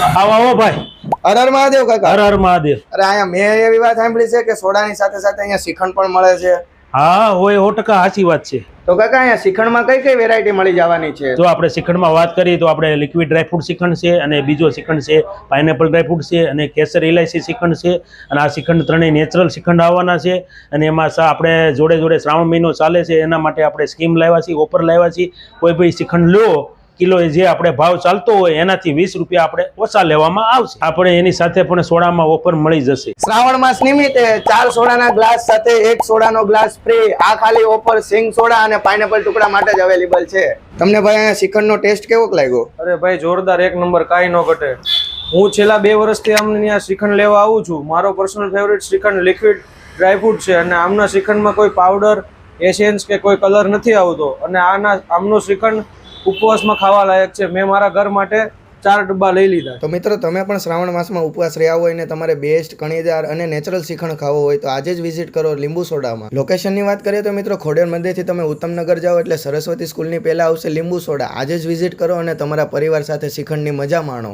આવો આવો ભાઈ. હર હર મહાદેવ કાકા. હર હર મહાદેવ. અરે અહીંયા મેં એવી વાત સાંભળી છે કે સોડાની સાથે સાથે અહીંયા શ્રીખંડ પણ મળે છે. હા હોય 100% સાચી વાત છે. તો કાકા અહીંયા શ્રીખંડમાં કઈ કઈ વેરાયટી મળી જવાની છે? જો આપણે શ્રીખંડમાં વાત કરીએ તો આપણે લિક્વિડ ડ્રાયફ્રૂટ શ્રીખંડ છે, અને બીજો શ્રીખંડ છે પાઇનેપલ ડ્રાયફ્રૂટ છે, અને કેસર ઇલાયચી શ્રીખંડ છે. અને આ શ્રીખંડ ત્રણેય નેચરલ શ્રીખંડ આવવાના છે. અને એમાં આપણે જોડે જોડે શ્રાવણ મહિનો ચાલે છે એના માટે આપણે સ્કીમ લાવ્યા છીએ, ઓફર લાવ્યા છીએ. કોઈ ભાઈ શ્રીખંડ લો કિલો જે આપણે ભાવ ચાલતો હોય એનાથી 20 રૂપિયા આપણે ઓછા લેવામાં આવશે. આપણે એની સાથે પણ સોડામાં ઓફર મળી જશે. શ્રાવણ માસ નિમિત્તે 4 સોડાના ગ્લાસ સાથે 1 સોડાનો ગ્લાસ ફ્રી. આ ખાલી ઓફર સિંગ સોડા અને પાઇનેપલ ટુકડા માટે જ અવેલેબલ છે. તમને ભાઈ અહીંયા શ્રીખંડનો ટેસ્ટ કેવો લાગ્યો? અરે ભાઈ જોરદાર, એક નંબર, કાંઈ ન ઘટે. હું છેલ્લા 2 વર્ષથી અમને ત્યાં શ્રીખંડ લેવા આવું છું. મારો personal favourite shrikhand liquid dry fruit છે, અને આમના શ્રીખંડમાં કોઈ પાવડર, એસેન્સ કે કોઈ કલર નથી આવતો. અને આમનો શ્રીખંડ ઉપવાસમાં ખાવા લાયક છે. મેં મારા ઘર માટે 4 ડબ્બા લઈ લીધા. તો મિત્રો તમે પણ શ્રાવણ માસમાં ઉપવાસ રહ્યા હોય ને તમારે બેસ્ટ કણીદાર અને નેચરલ શ્રીખંડ ખાવો હોય તો આજે જ વિઝિટ કરો લીંબુ સોડામાં. લોકેશનની વાત કરીએ તો મિત્રો ખોડિયાર મંદિરથી તમે ઉત્તમનગર જાઓ એટલે સરસ્વતી સ્કૂલની પહેલા આવશે લીંબુ સોડા. આજે જ વિઝિટ કરો અને તમારા પરિવાર સાથે શ્રીખંડની મજા માણો.